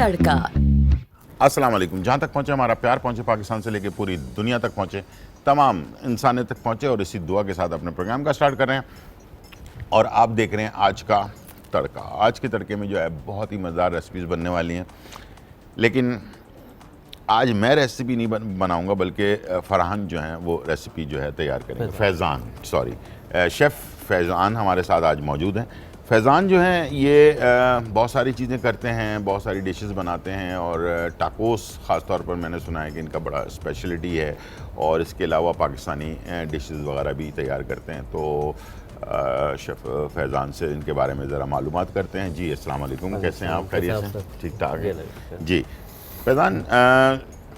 तड़का। अस्सलाम वालेकुम। जहाँ तक पहुँचे हमारा प्यार, पहुँचे पाकिस्तान से लेके पूरी दुनिया तक पहुँचे, तमाम इंसानियत तक पहुँचे, और इसी दुआ के साथ अपने प्रोग्राम का स्टार्ट कर रहे हैं। और आप देख रहे हैं आज का तड़का। आज के तड़के में जो है बहुत ही मज़ेदार रेसिपीज़ बनने वाली हैं, लेकिन आज मैं रेसिपी नहीं बनाऊंगा, बल्कि फरहान जो हैं वो रेसिपी जो है तैयार करेंगे। शेफ़ फैज़ान हमारे साथ आज मौजूद हैं। फैज़ान जो हैं ये बहुत सारी चीज़ें करते हैं, बहुत सारी डिशेस बनाते हैं, और टाकोस ख़ास तौर पर मैंने सुना है कि इनका बड़ा स्पेशलिटी है, और इसके अलावा पाकिस्तानी डिशेस वगैरह भी तैयार करते हैं। तो शेफ़ फैज़ान से इनके बारे में ज़रा मालूमात करते हैं। जी अस्सलाम वालेकुम, कैसे हैं आप? खैरियत से? ठीक ठाक है जी। फैज़ान,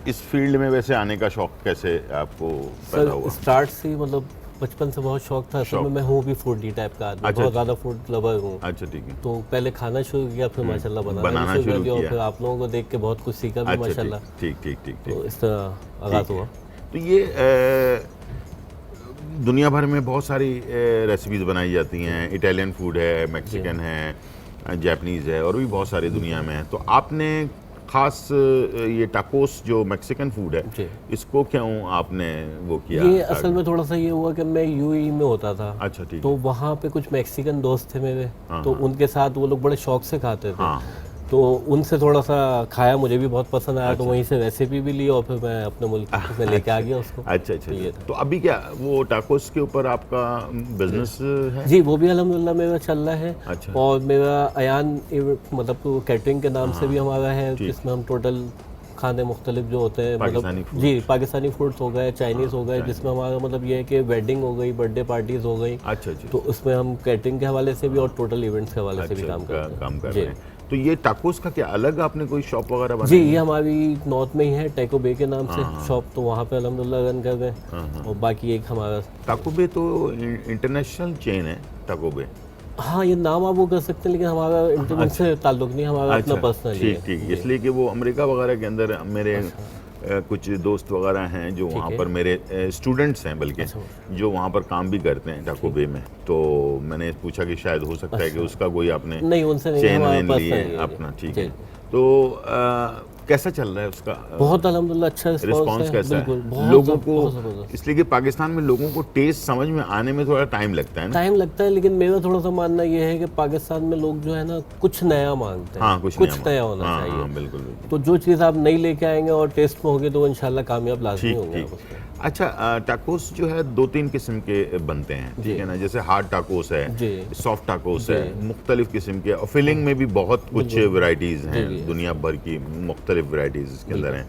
इस फील्ड में वैसे आने का शौक़ कैसे आपको पैदा हुआ? स्टार्ट से मतलब बचपन से बहुत शौक था। असल में मैं हूँ भी फूडी टाइप का आदमी, बहुत ज़्यादा फूड लवर हूँ। अच्छा, ठीक है। तो पहले खाना शुरू किया, फिर माशाल्लाह बनाना शुरू किया, और फिर आप लोगों को देख के बहुत कुछ सीखा भी माशाल्लाह। ठीक। तो इस तरह आगाज़ हुआ। तो ये दुनिया भर में बहुत सारी रेसिपीज़ बनाई जाती हैं। इटालियन फूड है, मैक्सिकन है, जापानीज़ है, और भी बहुत सारी दुनिया में है। तो आपने ख़ास ये टाकोस जो मैक्सिकन फूड है, इसको क्यों आपने वो किया? ये असल में थोड़ा सा ये हुआ कि मैं यूएई में होता था। अच्छा, ठीक। तो वहाँ पे कुछ मैक्सिकन दोस्त थे मेरे, तो उनके साथ वो लोग बड़े शौक से खाते थे। तो उनसे थोड़ा सा खाया, मुझे भी बहुत पसंद आया। तो वहीं से रेसिपी भी ली, और फिर मैं अपने मुल्क में लेके आ गया उसको। अच्छा। तो अभी क्या वो टाकोस के ऊपर आपका बिजनेस है? जी, वो भी अल्हम्दुलिल्लाह मेरा चल रहा है। अच्छा। और मेरा अयान मतलब कैटरिंग के नाम से भी हमारा है, जिसमें हम टोटल खाने मुख्तलिफ जो होते हैं, मतलब जी पाकिस्तानी फूड्स हो गए, चाइनीज़ हो गए, जिसमें हमारा मतलब ये है कि वेडिंग हो गई, बर्थडे पार्टीज़ हो गई। अच्छा। तो उसमें हम कैटरिंग के हवाले से भी और टोटल इवेंट्स के हवाले से भी काम कर रहे हैं। तो ये टाकोस का क्या अलग आपने कोई शॉप वगैरह बनाई? जी, ये हमारी नॉर्थ में ही है, टैको बे के नाम से शॉप। तो वहाँ पे अल्हम्दुलिल्लाह रन कर रहे हैं। और बाकी एक हमारा टाको बे तो इंटरनेशनल चेन है टाको बे। हाँ, ये नाम आप वो कर सकते हैं, लेकिन हमारा इंटरनेट से ताल्लुक नहीं, हमारा अपना पर्सनल है। ठीक। इसलिए कि वो अमेरिका वगैरह के अंदर मेरे कुछ दोस्त वगैरह हैं जो वहाँ पर मेरे स्टूडेंट्स हैं, बल्कि जो वहाँ पर काम भी करते हैं टाको बे में। तो मैंने पूछा कि शायद हो सकता है कि उसका कोई आपने नहीं, उनसे चेन वेन ली है अपना। ठीक है। तो कैसा चल रहा है उसका? बहुत अल्हम्दुलिल्लाह अच्छा रिस्पांस कैसा है लोगों को? इसलिए कि पाकिस्तान में लोगों को टेस्ट समझ में आने में थोड़ा टाइम लगता है ना? टाइम लगता है, लेकिन मेरा थोड़ा सा मानना ये है कि पाकिस्तान में लोग जो है ना कुछ नया मांगते हैं। हाँ, कुछ नया होना चाहिए। बिल्कुल। तो जो चीज़ आप नई लेके आएंगे और टेस्ट में होगी, तो इंशाल्लाह कामयाब लाजमी होंगे। अच्छा, टाकोस जो है 2-3 किस्म के बनते हैं, ठीक है ना? जैसे हार्ड टाकोस है, सॉफ्ट टाकोस है, मुख्तलिफ किस्म के, और फिलिंग में भी बहुत कुछ वैरायटीज़ हैं, दुनिया भर की मुख्तलिफ वैरायटीज़ इसके अंदर हैं।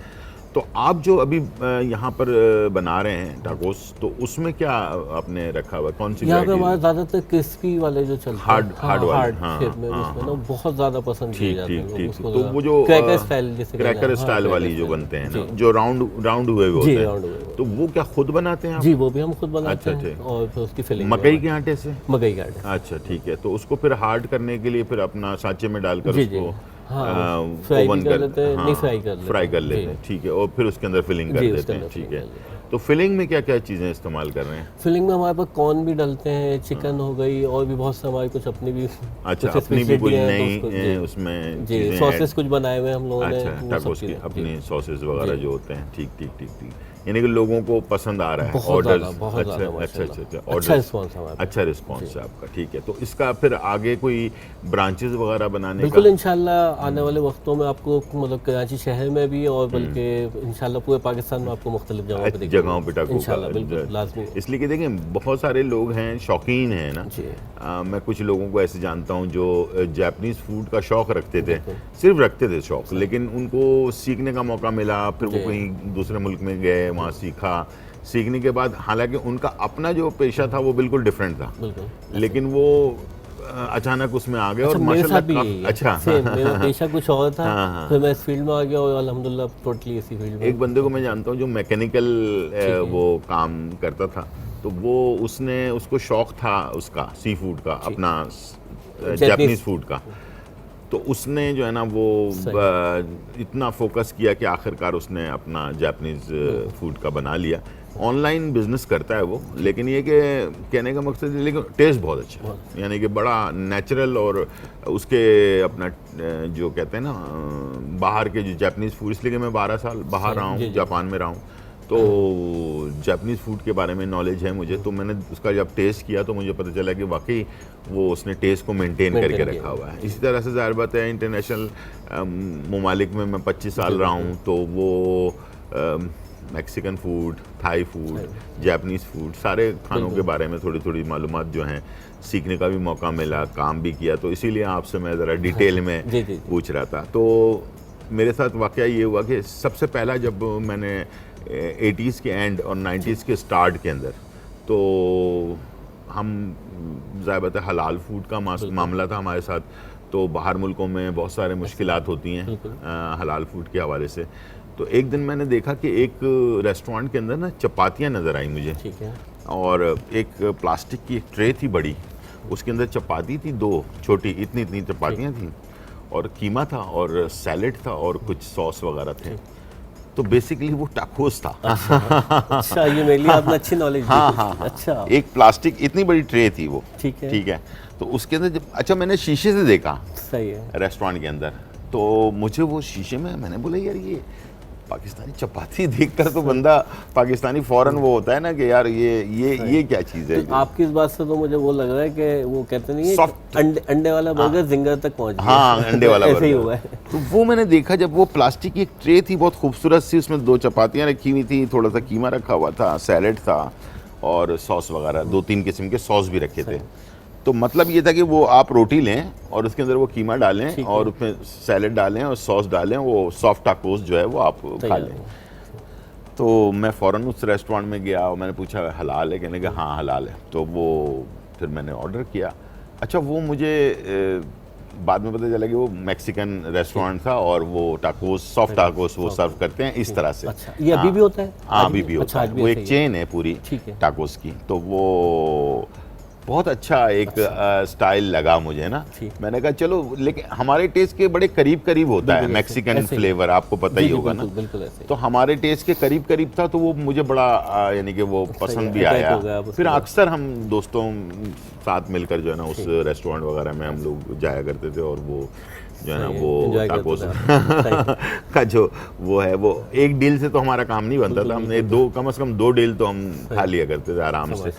तो आप जो अभी यहाँ पर बना रहे हैं टाकोस, तो उसमें क्या आपने रखा हुआ? कौन सी यहाँ पे हमारे ज़्यादातर क्रिस्पी वाले जो चलते हैं, हार्ड शेप में, उसमें ना बहुत ज़्यादा पसंद किए जाते हैं। तो वो जो क्रैकर स्टाइल वाली जो बनते हैं ना, जो राउंड हुए होते हैं, तो वो क्या खुद बनाते हैं आप? जी, वो भी हम खुद बनाते हैं। और फिर उसकी फिलिंग मकई के आटे से? मकई के आटे। अच्छा, ठीक है। तो उसको फिर हार्ड करने के लिए फिर अपना सांचे में डालकर उसको फ्राई कर लेते हैं, फ्राई कर लेते हैं, ठीक है। और फिर उसके अंदर फिलिंग कर देते हैं, ठीक है। तो फिलिंग में क्या क्या चीज़ें इस्तेमाल कर रहे हैं? फिलिंग में हमारे पास कॉर्न भी डलते हैं, चिकन हो गई, और भी बहुत से हमारी कुछ अपनी भी अपनी भी कोई नई उसमें सॉसेस कुछ बनाए हुए हम लोगों ने। टाकोस की अपनी सॉसेस वगैरह जो होते हैं, ठीक। यानी कि लोगों को पसंद आ रहा है ऑर्डर। अच्छा रिस्पॉन्स है आपका, ठीक है। तो इसका फिर आगे कोई ब्रांचेस वगैरह बनाने बिल्कुल इंशाल्लाह आने वाले वक्तों में आपको मतलब कराची शहर में भी, और बल्कि इंशाल्लाह पूरे पाकिस्तान में आपको मुख्तलिफ जगहों पे टाको। इसलिए कि देखें बहुत सारे लोग हैं, शौकीन हैं ना। मैं कुछ लोगों को ऐसे जानता हूँ जो जापानीज़ फूड का शौक़ रखते थे, सिर्फ रखते थे शौक़, लेकिन उनको सीखने का मौका मिला, फिर वो कहीं दूसरे मुल्क में गए, वहाँ सीखने के बाद हालांकि उनका अपना जो पेशा था वो बिल्कुल डिफरेंट था, लेकिन वो अचानक उसमें आ गए। और माशाल्लाह अच्छा मेरा पेशा कुछ और था। फिर मैं इस फील्ड में आ गया, और अल्हम्दुलिल्लाह टोटली इसी फील्ड में। एक बंदे को मैं जानता हूँ जो मैकेनिकल वो काम करता था, तो वो उसको शौक था उसका सी फूड का, अपना जापानीज़ फूड का। तो उसने जो है ना वो इतना फोकस किया कि आखिरकार उसने अपना जापानीज़ फूड का बना लिया। ऑनलाइन बिजनेस करता है वो, लेकिन ये कि कहने का मकसद है, लेकिन टेस्ट बहुत अच्छा है, यानी कि बड़ा नेचुरल। और उसके अपना जो कहते हैं ना बाहर के जो जापानीज़ फूड, इसलिए कि मैं 12 साल बाहर रहा हूँ, जापान में रहा हूँ, तो जापानीज़ फूड के बारे में नॉलेज है मुझे। तो मैंने उसका जब टेस्ट किया तो मुझे पता चला कि वाकई वो उसने टेस्ट को मेंटेन करके रखा हुआ है। इसी तरह से ज़ाहिर बात है इंटरनेशनल ममालिक में मैं 25 साल रहा हूँ, तो वो Mexican food, Thai food, Japanese food, सारे खानों के बारे में थोड़ी थोड़ी मालूमात जो हैं सीखने का भी मौका मिला, काम भी किया। तो इसीलिए आपसे मैं ज़रा डिटेल में पूछ रहा था। तो मेरे साथ वाक़या ये हुआ कि सबसे पहला जब मैंने 80s के एंड और 90s के स्टार्ट के अंदर, तो हम ज़ाहिर बात है हलाल फूड का मामला था हमारे साथ। तो बाहर मुल्कों में बहुत सारे मुश्किलात होती हैं हलाल फूड के हवाले से। तो एक दिन मैंने देखा कि एक रेस्टोरेंट के अंदर ना चपातियाँ नज़र आई मुझे, ठीक है, और एक प्लास्टिक की एक ट्रे थी बड़ी, उसके अंदर चपाती थी, 2 छोटी इतनी इतनी चपातियाँ थी, और कीमा था और सैलेड था और कुछ सॉस वगैरह थे। तो बेसिकली वो टाकोस था। अच्छा, ये मेरे लिए आपने अच्छी नॉलेज दी। हाँ, अच्छा, एक प्लास्टिक इतनी बड़ी ट्रे थी वो, ठीक है। तो उसके अंदर जब अच्छा मैंने शीशे से देखा, सही है, रेस्टोरेंट के अंदर, तो मुझे वो शीशे में मैंने बोला यार ये पाकिस्तानी चपाती देखकर तो बंदा पाकिस्तानी फौरन वो होता है ना कि यार ये क्या चीज़ है। तो आपकी इस बात से तो मुझे वो लग रहा है कि वो कहते नहीं है अंडे वाला बर्गर जिंगर तक पहुंच गया। हाँ, अंडे वाला ऐसे ही हुआ है। तो वो मैंने देखा जब वो प्लास्टिक की एक ट्रे थी बहुत खूबसूरत सी, उसमें 2 चपातियाँ रखी हुई थी, थोड़ा सा कीमा रखा हुआ था, सैलेड था और सॉस वगैरह 2-3 किस्म के सॉस भी रखे थे। तो मतलब ये था कि वो आप रोटी लें और उसके अंदर वो कीमा डालें और उसमें सैलेड डालें और सॉस डालें, वो सॉफ्ट टाकोस जो है वो आप खा लें। तो मैं फ़ौरन उस रेस्टोरेंट में गया और मैंने पूछा हलाल है, कहने का हाँ हलाल है। तो वो फिर मैंने ऑर्डर किया। अच्छा, वो मुझे बाद में पता चला कि वो मैक्सिकन रेस्टोरेंट था और वो टाकोस, सॉफ्ट टाकोस वो सर्व करते हैं इस तरह से। अच्छा, ये अभी भी होता है? हाँ, अभी भी होता है। वो एक चेन है पूरी टाकोस की। तो वो बहुत अच्छा एक स्टाइल लगा मुझे ना। मैंने कहा चलो, लेकिन हमारे टेस्ट के बड़े करीब करीब होता है मैक्सिकन फ्लेवर, आपको पता ही होगा ना। तो हमारे टेस्ट के करीब करीब था, तो वो मुझे बड़ा यानी कि वो पसंद भी आया। फिर अक्सर हम दोस्तों साथ मिलकर जो है ना उस रेस्टोरेंट वगैरह में हम लोग जाया करते थे, और वो जो है ना वो टाकोस का जो वो है, वो एक डील से तो हमारा काम नहीं बनता था। हमने कम से कम 2 डील तो हम खा लिया करते थे आराम से।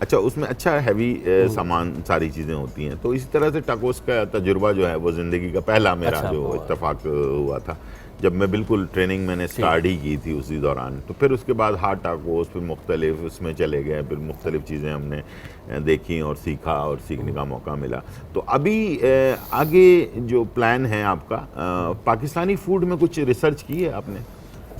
अच्छा, उसमें अच्छा हैवी सामान सारी चीज़ें होती हैं। तो इसी तरह से टाकोस का तजुर्बा जो है वो ज़िंदगी का पहला मेरा जो इत्तेफाक हुआ था, जब मैं बिल्कुल ट्रेनिंग मैंने स्टार्ट ही की थी उसी दौरान। तो फिर उसके बाद हार्ड टाकोस, फिर मुख्तलिफ उसमें चले गए, फिर मुख्तलिफ चीज़ें हमने देखी और सीखा और सीखने का मौका मिला। तो अभी आगे जो प्लान है आपका, पाकिस्तानी फूड में कुछ रिसर्च की है आपने?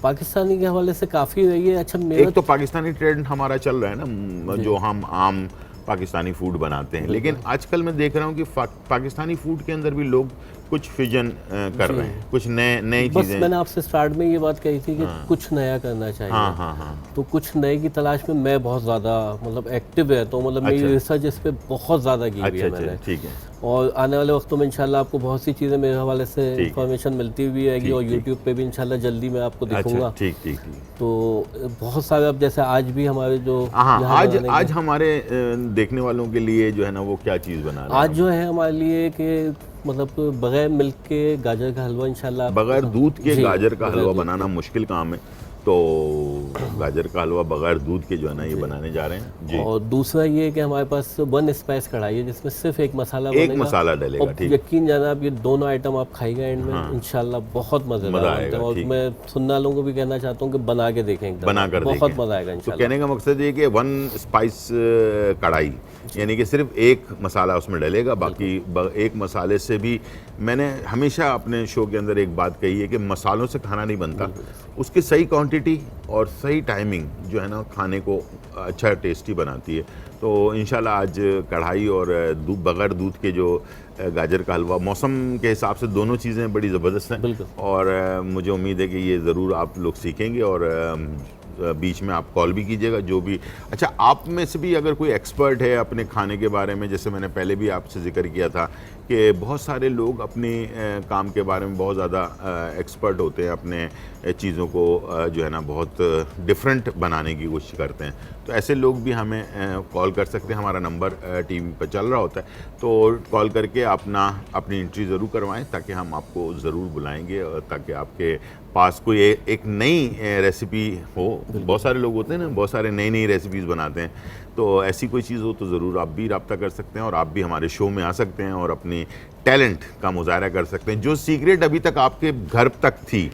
पाकिस्तानी के हवाले से काफ़ी रही है। अच्छा, एक तो पाकिस्तानी ट्रेंड हमारा चल रहा है ना, जो हम आम पाकिस्तानी फूड बनाते हैं, लेकिन आजकल मैं देख रहा हूँ कि पाकिस्तानी फूड के अंदर भी लोग कुछ फ्यूजन कर रहे हैं, कुछ नई चीज़ें। मैंने आपसे स्टार्ट में ये बात कही थी कि कुछ नया करना चाहिए। हाँ। तो कुछ नए की तलाश में मैं बहुत ज़्यादा मतलब एक्टिव है, तो मतलब मेरी रिसर्च इस पर बहुत ज़्यादा की हुई है मैंने। ठीक है। और आने वाले वक्तों में इंशाल्लाह आपको बहुत सी चीज़ें मेरे हवाले से इंफॉर्मेशन मिलती हुई रहेगी, और यूट्यूब पे भी इंशाल्लाह जल्दी मैं आपको दिखूंगा। ठीक। तो बहुत सारे, अब जैसे आज भी हमारे जो आज हमारे देखने वालों के लिए जो है ना वो क्या चीज़ बना रहे हैं आज जो है हमारे लिए कि मतलब बगैर मिल्क के गाजर का हलवा इंशाल्लाह, बगैर दूध के गाजर का हलवा बनाना मुश्किल काम है। तो गाजर का हलवा बगैर दूध के जो है ना ये बनाने जा रहे हैं जी। और दूसरा ये कि हमारे पास 1 स्पाइस कढ़ाई है जिसमें सिर्फ एक मसाला बनेगा, एक मसाला डलेगा। ठीक, यकीन जाना आप ये दोनों आइटम आप खाएगा एंड में इंशाल्लाह बहुत मज़ेदार आएगा। और मैं सुनने वालों को भी कहना चाहता हूँ कि बना के देखें, बनाकर बहुत मज़ा आएगा इंशाल्लाह। तो कहने का मकसद ये कि 1 स्पाइस कढ़ाई, यानी कि सिर्फ एक मसाला उसमें डलेगा, बाकी एक मसाले से भी। मैंने हमेशा अपने शो के अंदर एक बात कही है कि मसालों से खाना नहीं बनता, उसकी सही क्वांटिटी और सही टाइमिंग जो है ना खाने को अच्छा टेस्टी बनाती है। तो इंशाल्लाह आज कढ़ाई और बगैर दूध के जो गाजर का हलवा, मौसम के हिसाब से दोनों चीज़ें बड़ी ज़बरदस्त हैं, और मुझे उम्मीद है कि ये ज़रूर आप लोग सीखेंगे, और बीच में आप कॉल भी कीजिएगा जो भी। अच्छा, आप में से भी अगर कोई एक्सपर्ट है अपने खाने के बारे में, जैसे मैंने पहले भी आपसे जिक्र किया था कि बहुत सारे लोग अपने काम के बारे में बहुत ज़्यादा एक्सपर्ट होते हैं, अपने चीज़ों को जो है ना बहुत डिफरेंट बनाने की कोशिश करते हैं। तो ऐसे लोग भी हमें कॉल कर सकते हैं, हमारा नंबर टीवी पर चल रहा होता है, तो कॉल करके अपनी एंट्री ज़रूर करवाएं ताकि हम आपको ज़रूर बुलाएंगे, और ताकि आपके पास कोई एक नई रेसिपी हो। बहुत सारे लोग होते हैं ना, बहुत सारे नई रेसिपीज़ बनाते हैं, तो ऐसी कोई चीज़ हो तो ज़रूर आप भी रब्ता कर सकते हैं और आप भी हमारे शो में आ सकते हैं और अपनी टैलेंट का मुजाहरा कर सकते हैं। जो सीक्रेट अभी तक आपके घर तक थी,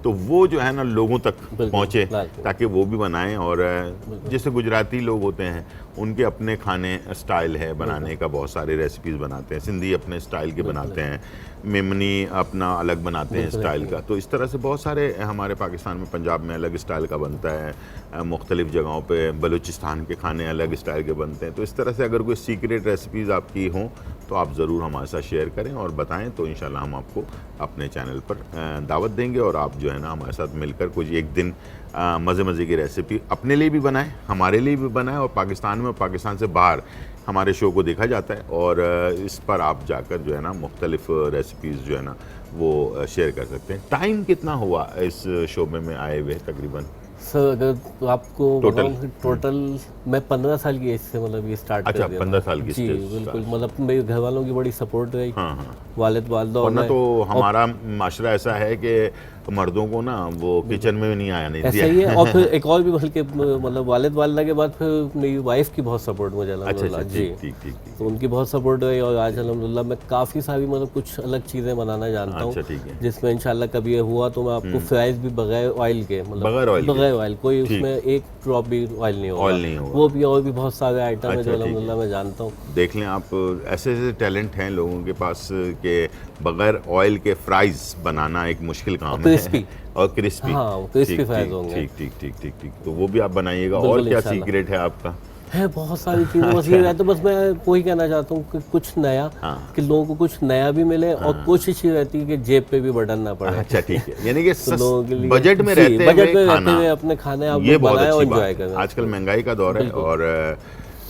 तो वो जो है ना लोगों तक पहुँचे ताकि वो भी बनाएं। और जैसे गुजराती लोग होते हैं, उनके अपने खाने स्टाइल है बनाने का, बहुत सारे रेसिपीज़ बनाते हैं, सिंधी अपने स्टाइल के बनाते हैं, मेमनी अपना अलग बनाते हैं स्टाइल का। तो इस तरह से बहुत सारे हमारे पाकिस्तान में, पंजाब में अलग स्टाइल का बनता है, मुख्तलिफ़ जगहों पे बलूचिस्तान के खाने अलग स्टाइल के बनते हैं। तो इस तरह से अगर कोई सीक्रेट रेसिपीज़ आपकी हों तो आप ज़रूर हमारे साथ शेयर करें और बताएं, तो इंशाल्लाह हम आपको अपने चैनल पर दावत देंगे और आप जो है ना हमारे साथ मिलकर कुछ एक दिन मज़े की रेसिपी अपने लिए भी बनाएं, हमारे लिए भी बनाएं, और पाकिस्तान में और पाकिस्तान से बाहर हमारे शो को देखा जाता है, और इस पर आप जाकर जो है ना मुख्तलिफ़ रेसिपीज़ जो है ना वो शेयर कर सकते हैं। टाइम कितना हुआ इस शो में आए हुए तकरीबन? सर अगर आपको टोटल मैं 15 साल की एज से मतलब ये स्टार्ट कर दिया। 15 साल की जी बिल्कुल, मतलब मेरे घर वालों की बड़ी सपोर्ट रही। हाँ। वालिद वालदा, वरना तो हमारा माशरा ऐसा है कि मर्दों को ना वो किचन में भी नहीं आया नहीं दिया। ऐसा ही है। और फिर एक और भी बल्कि मतलब वालिद वालदा के बाद फिर मेरी वाइफ की बहुत सपोर्ट मुझे अल्हम्दुलिल्लाह। जी ठीक। तो उनकी बहुत सपोर्ट रही और आज अल्हम्दुलिल्लाह मैं काफ़ी सारी मतलब कुछ अलग चीज़ें बनाना जानता हूँ, जिसमें इंशाल्लाह कभी ये हुआ तो मैं आपको फ्राइज भी बगैर ऑयल के, मतलब बगैर ऑयल, कोई उसमें एक ड्रॉप भी ऑयल नहीं होगा, वो भी। और भी बहुत सारे आइटम है जो अल्हम्दुलिल्लाह मैं जानता हूँ। देख लें आप, ऐसे टैलेंट हैं लोगों के पास के बगैर ऑयल के फ्राइज बनाना एक मुश्किल काम है। और क्रिस्पी, हाँ, क्रिस्पी फ्राइज होंगे। ठीक। तो वो भी आप बनाइएगा। और क्या सीक्रेट है आपका? है बहुत सारी चीज़ें, बस ये है। तो बस मैं वही कहना चाहता हूँ कि कुछ नया, कि लोगों को कुछ नया भी मिले, और कोशिश ये रहती है कि जेब पे भी बटन ना पड़े। अच्छा ठीक है, यानी कि लोगों के लिए बजट में रहते हुए अपने खाने आप बनाएं और एंजॉय करें। आजकल महंगाई का दौर है, और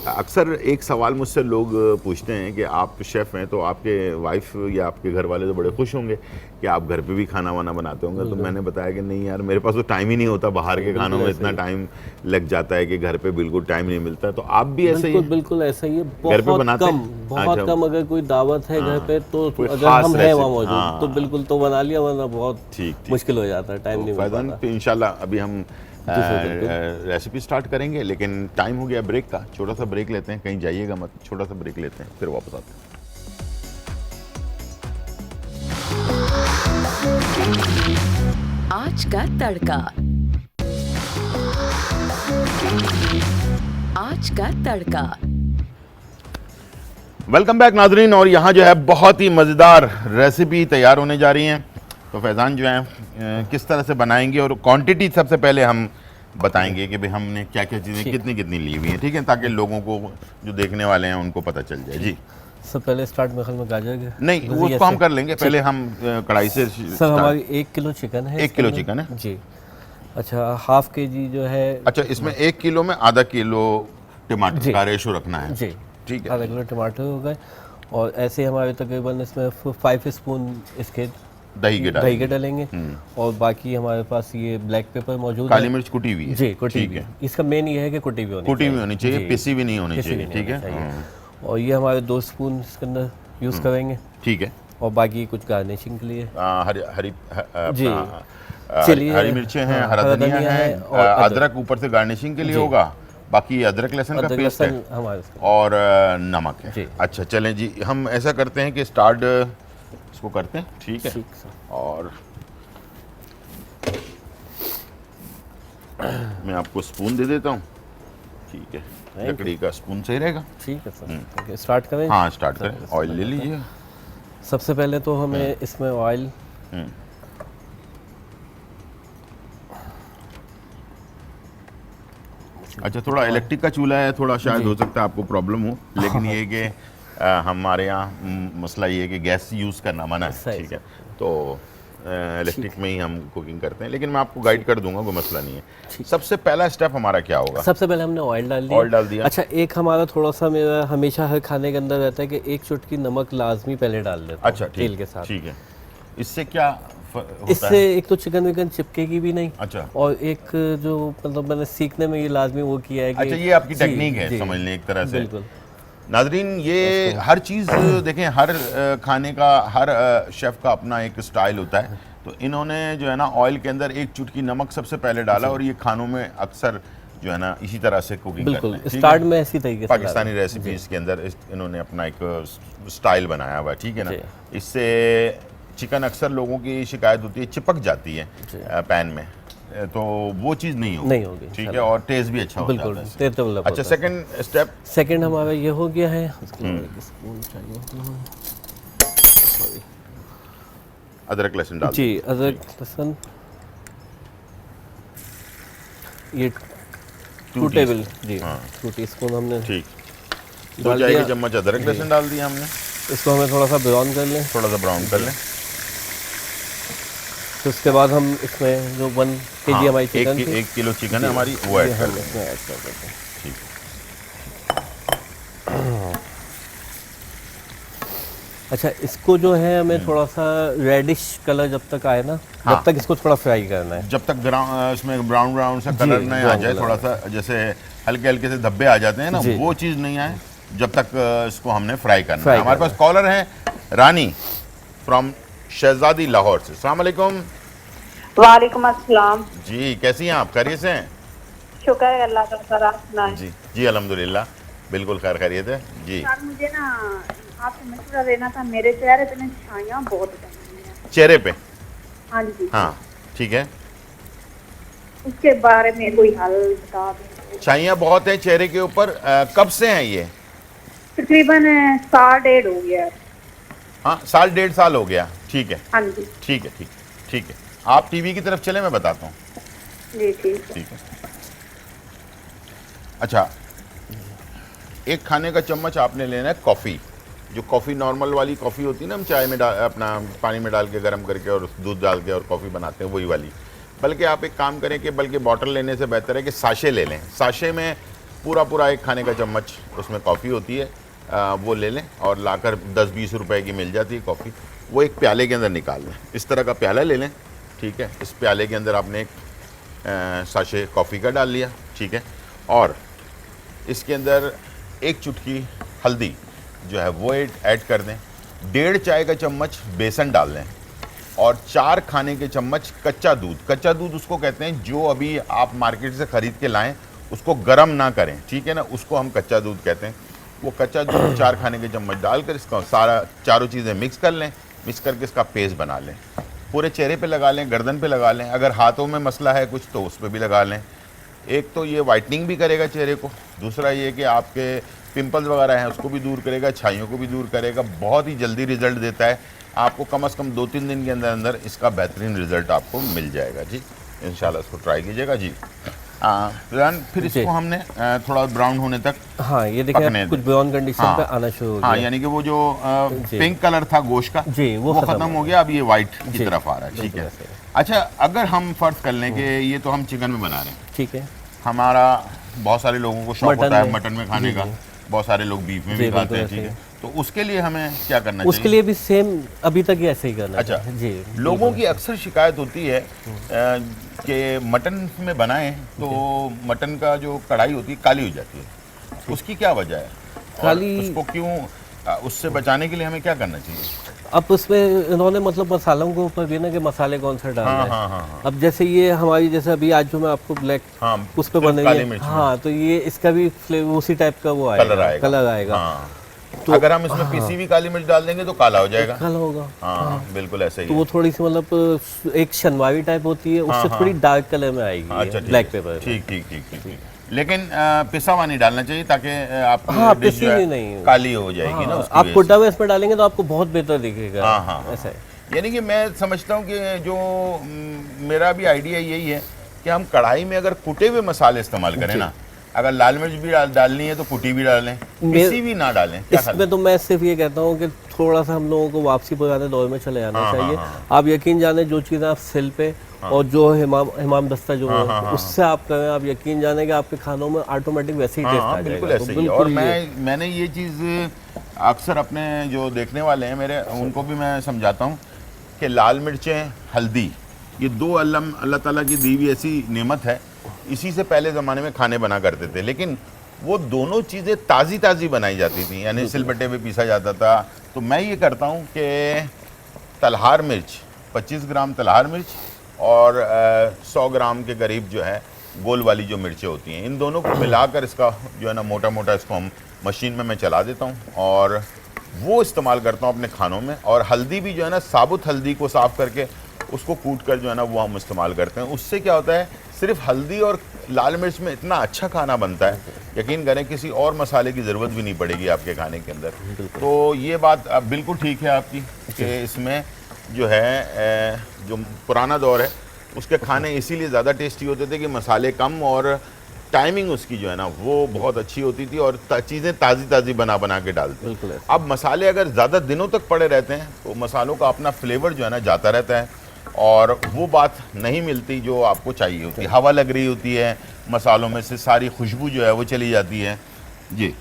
अक्सर एक सवाल मुझसे लोग पूछते हैं कि आप शेफ़ हैं तो आपके वाइफ या आपके घर वाले तो बड़े खुश होंगे कि आप घर पे भी खाना वाना बनाते होंगे। तो मैंने बताया कि नहीं यार, मेरे पास तो टाइम ही नहीं होता, बाहर के खानों में इतना टाइम लग जाता है कि घर पे बिल्कुल टाइम नहीं मिलता। तो आप भी ऐसे ही? बिल्कुल ऐसा ही है। घर पे बनाते हैं? बहुत कम। अगर कोई दावत है घर पे तो अगर हम हैं वहाँ मौजूद तो बिल्कुल तो बना लिया, वरना बहुत मुश्किल हो जाता है, टाइम नहीं मिलता। तो इंशाल्लाह अभी हम रेसिपी स्टार्ट करेंगे, लेकिन टाइम हो गया ब्रेक का। छोटा सा ब्रेक लेते हैं, कहीं जाइएगा मत, छोटा सा ब्रेक लेते हैं, फिर वापस आते हैं। आज का तड़का। आज का तड़का। वेलकम बैक नाजरीन। और यहाँ जो है बहुत ही मज़ेदार रेसिपी तैयार होने जा रही हैं। तो फैज़ान जो है किस तरह से बनाएंगे, और क्वांटिटी सबसे पहले हम बताएंगे कि भाई हमने क्या क्या चीज़ें कितनी ली हुई हैं, ठीक है, ताकि लोगों को जो देखने वाले हैं उनको पता चल जाए। जी सर, पहले स्टार्ट में में गाजर के नहीं, वो तो हम कर लेंगे, पहले हम कढ़ाई से। सर हमारी 1 किलो चिकन है। 1 किलो चिकन है जी। अच्छा, ½ kg जो है। अच्छा, इसमें 1 किलो में ½ किलो टमाटर का रेशो रखना है। जी ठीक है, ½ किलो टमाटर हो गए। और ऐसे हमारे तकरीबन इसमें 5 स्पून इसके दही के डालेंगे। और बाकी हमारे पास ये ब्लैक पेपर मौजूद है, काली मिर्च कुटी हुई है। जी, कुटी हुई है। इसका मेन ये है कि कुटी हुई होनी चाहिए, पिसी भी नहीं होनी चाहिए। ठीक है। और ये हमारे 2 स्पून इसके अंदर यूज़ करेंगे। ठीक है। और बाकी कुछ गार्निशिंग के लिए हरी मिर्चें हैं, हरा धनिया है, अदरक ऊपर से गार्निशिंग के लिए होगा, बाकी अदरक लहसुन का पेस्ट है हमारे, और नमक है। अच्छा चलें जी, हम ऐसा करते हैं कि स्टार्ट इसको करते हैं। ठीक है। और मैं आपको स्पून दे देता हूँ। ठीक है, लकड़ी का स्पून सही रहेगा। ठीक है सर, स्टार्ट करें? हाँ स्टार्ट करें। ऑयल ले लीजिए। सबसे पहले तो हमें इसमें ऑयल अच्छा, थोड़ा इलेक्ट्रिक का चूल्हा है, थोड़ा शायद हो सकता है आपको प्रॉब्लम हो, लेकिन ये कि हमारे यहाँ मसला ये है कि गैस यूज़ करना मना है। ठीक है, तो इलेक्ट्रिक में ही हम कुकिंग करते हैं, लेकिन मैं आपको गाइड कर दूंगा, कोई मसला नहीं है। सबसे पहला स्टेप हमारा क्या होगा? सबसे पहले हमने ऑयल डाल दिया। ऑयल डाल दिया। अच्छा, एक हमारा थोड़ा सा मेरा हमेशा हर खाने के अंदर रहता है कि एक चुटकी नमक लाजमी पहले डाल देते हैं। अच्छा, तेल के साथ। ठीक है। इससे क्या होता इससे है? एक तो चिकन विकन चिपकेगी भी नहीं। अच्छा। और एक जो मतलब मैंने सीखने में ये लाजमी वो किया है कि अच्छा, ये आपकी टेक्निक है समझ लें एक तरह से। बिल्कुल। नाजरीन, ये हर चीज़ देखें, हर खाने का, हर शेफ़ का अपना एक स्टाइल होता है। तो इन्होंने जो है ना ऑयल के अंदर एक चुटकी नमक सबसे पहले डाला, और ये खानों में अक्सर जो है ना इसी तरह से कुकिंग करते हैं। बिल्कुल, स्टार्ट में इसी तरीके से पाकिस्तानी रेसिपीज़ के अंदर इन्होंने अपना एक स्टाइल बनाया हुआ है, ठीक है ना। इससे चिकन अक्सर लोगों की शिकायत होती है चिपक जाती है पैन में, तो वो चीज़ नहीं होगी, ठीक है, और टेस्ट भी अच्छा होता है। बिल्कुल। अच्छा, सेकंड स्टेप? सेकंड हमारा ये हो गया है। स्पून चाहिए, अदरक लहसुन डाल जी, अदरक लहसुन ये 2 टेबल जी, 2 टीस्पून हमने, ठीक। 2 चाय के चम्मच अदरक लहसुन डाल दिया हमने। इसको हमें थोड़ा सा ब्राउन कर लें। थोड़ा सा ब्राउन कर लें। तो उसके बाद हम इसमें जो 1 kg हमारी चिकन थी, 1 किलो चिकन है हमारी, वो ऐड कर दें। इसमें ऐड कर देते हैं। ठीक। अच्छा, इसको जो है हमें थोड़ा सा रेडिश कलर जब तक आए ना, जब तक इसको थोड़ा फ्राई करना है। जब तक इसमें ब्राउन ब्राउन सा कलर नहीं आ जाए, थोड़ा सा जैसे हल्के हल्के से धब्बे आ जाते हैं ना, वो चीज़ नहीं आए, जब तक इसको हमने फ्राई करना है। हमारे पास कॉलर है रानी फ्रॉम शहजादी लाहौर से। अस्सलाम वालेकुम। वालेकुम अस्सलाम जी, कैसी हैं आप? खैरियत से हैं? शुक्र है अल्लाह का, सर आप सुनाएं। जी जी, अल्हम्दुलिल्लाह, बिल्कुल खैर खैरियत है जी। सर मुझे ना आपसे मशवरा लेना था, मेरे चेहरे पे ना छाइयाँ बहुत बनी हैं। चेहरे पे? हाँ जी। हाँ, ठीक है। उसके बारे में कोई हल बता दें। छाइयाँ बहुत हैं चेहरे के ऊपर, कब से हैं ये? तकरीबन 1.5 हो गया। हाँ, 1.5 साल हो गया, ठीक है। हाँ जी। ठीक है, ठीक है, ठीक है। आप टीवी की तरफ चले, मैं बताता हूँ। जी ठीक है। ठीक है। अच्छा, एक खाने का चम्मच आपने लेना है कॉफ़ी, जो कॉफ़ी नॉर्मल वाली कॉफ़ी होती है ना, हम चाय में अपना पानी में डाल के गर्म करके और दूध डाल के और कॉफ़ी बनाते हैं, वही वाली। बल्कि आप एक काम करें कि बल्कि बॉटल लेने से बेहतर है कि साशे ले लें। साशे में पूरा एक खाने का चम्मच उसमें कॉफ़ी होती है, वो ले लें, और लाकर 10-20 रुपए की मिल जाती है कॉफ़ी। वो एक प्याले के अंदर निकाल लें, इस तरह का प्याला ले लें, ठीक है। इस प्याले के अंदर आपने एक साशे कॉफ़ी का डाल लिया, ठीक है, और इसके अंदर एक चुटकी हल्दी जो है वो ऐड कर दें। 1.5 चाय का चम्मच बेसन डाल लें, और 4 खाने के चम्मच कच्चा दूध। कच्चा दूध उसको कहते हैं जो अभी आप मार्केट से ख़रीद के लाएं, उसको गर्म ना करें, ठीक है ना, उसको हम कच्चा दूध कहते हैं। वो कच्चा दूध 4 खाने के चम्मच डालकर इसका चारों चीज़ें मिक्स कर लें। मिक्स करके इसका पेस्ट बना लें। पूरे चेहरे पे लगा लें, गर्दन पे लगा लें, अगर हाथों में मसला है कुछ तो उस पर भी लगा लें। एक तो ये वाइटनिंग भी करेगा चेहरे को, दूसरा ये कि आपके पिंपल्स वगैरह हैं उसको भी दूर करेगा, छाइयों को भी दूर करेगा, बहुत ही जल्दी रिजल्ट देता है। आपको कम से कम 2-3 दिन के अंदर अंदर इसका बेहतरीन रिजल्ट आपको मिल जाएगा जी। इंशाल्लाह इसको ट्राई कीजिएगा जी। फिर इसको हमने थोड़ा ब्राउन होने तक, हाँ ये देखिए कुछ ब्राउन कंडीशन पे आना शुरू हो गया। हाँ, यानी कि वो जो पिंक कलर था गोश्त का जी वो खत्म हो गया, अब ये वाइट की तरफ आ रहा है, ठीक है। अच्छा, अगर हम फर्ज कर लें कि ये तो हम चिकन में बना रहे हैं, ठीक है, हमारा बहुत सारे लोगों को शौक होता है मटन में खाने का, बहुत सारे लोग बीफ में भी खाते हैं, ठीक है, तो उसके लिए हमें क्या करना चाहिए? उसके लिए भी सेम अभी तक ही ऐसे ही करना। अच्छा जी, लोगों की अक्सर शिकायत होती है कि मटन में बनाएं तो मटन का जो कढ़ाई होती है काली हो जाती है, उसकी क्या वजह है? काली उसको क्यों, उससे बचाने के लिए हमें क्या करना चाहिए? अब उसमें इन्होंने मतलब मसालों के ऊपर भी ना कि मसाले कौन सा डालना है। हाँ। अब जैसे ये हमारी जैसे अभी आज जो मैं आपको ब्लैक उस पर बनेगी, हाँ तो ये इसका भी उसी टाइप का वो आएगा, कलर आएगा। तो अगर हम इसमें पिसी हुई काली मिर्च डाल देंगे तो काला हो जाएगा, काला होगा। हाँ बिल्कुल ऐसे ही। तो वो थोड़ी सी मतलब एक शनवारी टाइप होती है, उससे थोड़ी डार्क कलर में आएगी ब्लैक पेपर। ठीक। लेकिन पिसा हुआ नहीं डालना चाहिए ताकि आप पिसी नहीं काली हो जाएगी ना। आप कुटा हुआ इसमें डालेंगे तो आपको बहुत बेहतर दिखेगा। ऐसा है, यानी कि मैं समझता हूँ कि जो मेरा भी आइडिया यही है कि हम कढ़ाई में अगर कुटे हुए मसाले इस्तेमाल करें ना, अगर लाल मिर्च भी डालनी है तो कुटी भी डालें, पिसी भी ना डालें। इसमें तो मैं सिर्फ ये कहता हूँ कि थोड़ा सा हम लोगों को वापसी पुराने दौर में चले जाना चाहिए। आप यकीन जाने जो चीज़ें आप सिल पे और जो हिमाम दस्ता जो उससे आप करें, आप यकीन जाने कि आपके खानों में ऑटोमेटिक वैसे ही टेस्ट आ जाएगा। बिल्कुल ऐसे ही। और मैंने ये चीज़ अक्सर अपने जो देखने वाले हैं मेरे, उनको भी मैं समझाता हूँ कि लाल मिर्चें, हल्दी, ये दो अल्लाह ताला की दी हुई ऐसी नेमत है। इसी से पहले ज़माने में खाने बना करते थे, लेकिन वो दोनों चीज़ें ताज़ी बनाई जाती थी, यानी सिलबट्टे पे पीसा जाता था। तो मैं ये करता हूँ कि तलहार मिर्च, 25 ग्राम तलहार मिर्च और 100 ग्राम के करीब जो है गोल वाली जो मिर्चें होती हैं, इन दोनों को मिलाकर इसका जो है ना मोटा मोटा इसको हम मशीन में मैं चला देता हूँ और वो इस्तेमाल करता हूँ अपने खानों में। और हल्दी भी जो है ना, साबुत हल्दी को साफ़ करके उसको कूट कर जो है ना वो हम इस्तेमाल करते हैं। उससे क्या होता है, सिर्फ हल्दी और लाल मिर्च में इतना अच्छा खाना बनता है, यकीन करें किसी और मसाले की ज़रूरत भी नहीं पड़ेगी आपके खाने के अंदर। तो ये बात बिल्कुल ठीक है आपकी कि इसमें जो है जो पुराना दौर है उसके खाने इसीलिए ज़्यादा टेस्टी होते थे कि मसाले कम और टाइमिंग उसकी जो है ना वो बहुत अच्छी होती थी और चीज़ें ताज़ी बना के डालते थे। अब मसाले अगर ज़्यादा दिनों तक पड़े रहते हैं तो मसालों का अपना फ्लेवर जो है ना जाता रहता है और वो बात नहीं मिलती जो आपको चाहिए होती है। हवा लग रही होती है मसालों में से, सारी खुशबू जो है वो चली जाती है। जी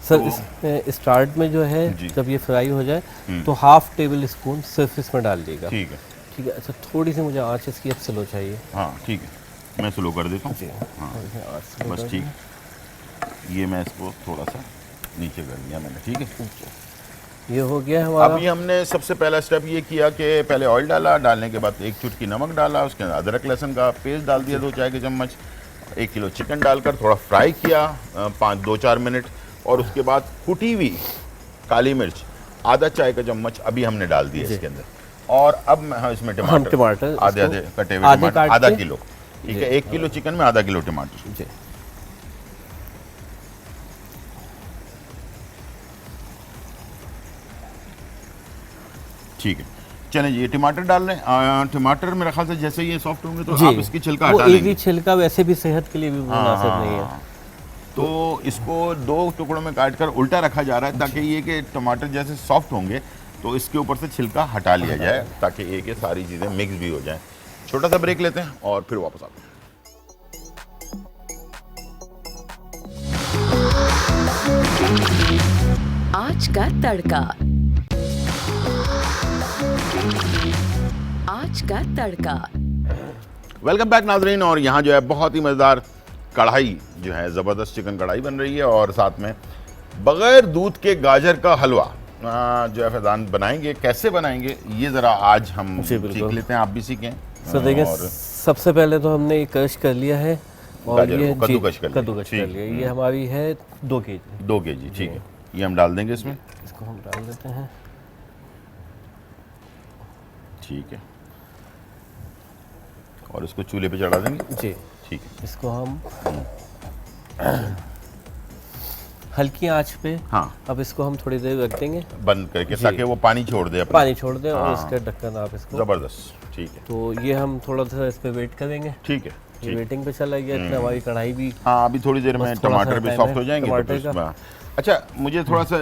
सर, इसमें स्टार्ट में जो है जब ये फ्राई हो जाए तो हाफ टेबल स्पून सिर्फ इसमें डाल दीजिएगा। ठीक है, ठीक है। अच्छा, थोड़ी सी मुझे आँच इसकी अब स्लो चाहिए। हाँ ठीक है, मैं स्लो कर देता हूँ। हाँ बस ठीक, ये मैं इसको थोड़ा सा नीचे कर दिया मैंने। ठीक है, ये हो गया हमारा। अभी हमने सबसे पहला स्टेप ये किया कि पहले ऑयल डाला, डालने के बाद 1 चुटकी नमक डाला, उसके अंदर अदरक लहसुन का पेस्ट डाल दिया 2 चाय के चम्मच, 1 किलो चिकन डालकर थोड़ा फ्राई किया 2-4 मिनट और उसके बाद कुटी हुई काली मिर्च आधा चाय का चम्मच अभी हमने डाल दिया इसके अंदर। और अब इसमें टमाटर आधे कटे हुए टमाटर आधा किलो। ठीक है, 1 किलो चिकन में आधा किलो टमाटर। जी, ठीक है, चलें ये टमाटर डाल रहे हैं। टमाटर मेरा ख्याल से जैसे ये सॉफ्ट होंगे तो आप इसकी छिलका हटा लेंगे। एक ही छिलका वैसे भी सेहत के लिए भी मुनासिब नहीं है। तो इसको 2 टुकड़ों में काट कर उल्टा रखा जा रहा है ताकि ये कि टमाटर जैसे सॉफ्ट होंगे तो इसके ऊपर से छिलका हटा लिया जाए ताकि ये कि सारी चीज़ें मिक्स भी हो जाएं। छोटा सा ब्रेक लेते हैं और फिर वापस आते हैं। आज का तड़का। आज का तड़का। वेलकम बैक नाजरीन। और यहाँ जो है बहुत ही मज़ेदार कढ़ाई जो है, ज़बरदस्त चिकन कढ़ाई बन रही है और साथ में बग़ैर दूध के गाजर का हलवा जो है फैज़ान बनाएंगे। कैसे बनाएंगे ये ज़रा आज हम सीख लेते हैं, आप भी सीखें। सर देखिए, सबसे पहले तो हमने ये क्रश कर लिया है और ये कद्दूकश कर लिया। ये हमारी है 2 केजी। 2 केजी, ठीक है। ये हम डाल देंगे इसमें, इसको हम डाल देते हैं। ठीक है, और इसको चूल्हे पे चढ़ा देंगे। जी ठीक है, इसको हम हल्की आंच पे, हाँ अब इसको हम थोड़ी देर रख देंगे बंद करके ताकि वो पानी छोड़ दे अपना। पानी छोड़ दे और इसका ढक्कन आप इसको। ज़बरदस्त, ठीक है। तो ये हम थोड़ा सा इस पे वेट करेंगे। ठीक है, ये वेटिंग पे चला गया, इतना हमारी कढ़ाई भी। हाँ, अभी थोड़ी देर में टमाटर भी सॉफ्ट हो जाएंगे तो फिर अच्छा, मुझे थोड़ा सा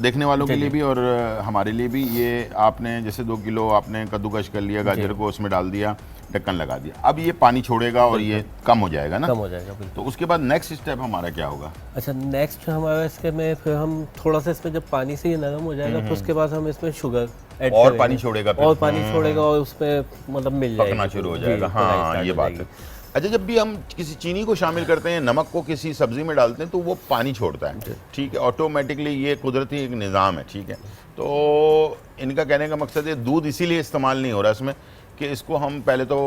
देखने वालों के लिए भी और हमारे लिए भी, ये आपने जैसे 2 किलो आपने कद्दूकश कर लिया, गाजर को उसमें डाल दिया, ढक्कन लगा दिया, अब ये पानी छोड़ेगा और ये कम हो जाएगा ना? कम हो जाएगा बिल्कुल। तो उसके बाद नेक्स्ट स्टेप हमारा क्या होगा? अच्छा, नेक्स्ट हमारा इसके में फिर हम थोड़ा सा इसमें जब पानी से ये नरम हो जाएगा तो उसके बाद हम इसमें शुगर ऐड और पानी छोड़ेगा और पानी छोड़ेगा और उसमें मतलब मिल जाएगा, पकना शुरू हो जाएगा। हाँ, ये बात है। अच्छा, जब भी हम किसी चीनी को शामिल करते हैं, नमक को किसी सब्जी में डालते हैं तो वो पानी छोड़ता है। ठीक है, ऑटोमेटिकली ये कुदरती एक निज़ाम है। ठीक है, तो इनका कहने का मकसद है दूध इसीलिए इस्तेमाल नहीं हो रहा इसमें कि इसको हम पहले तो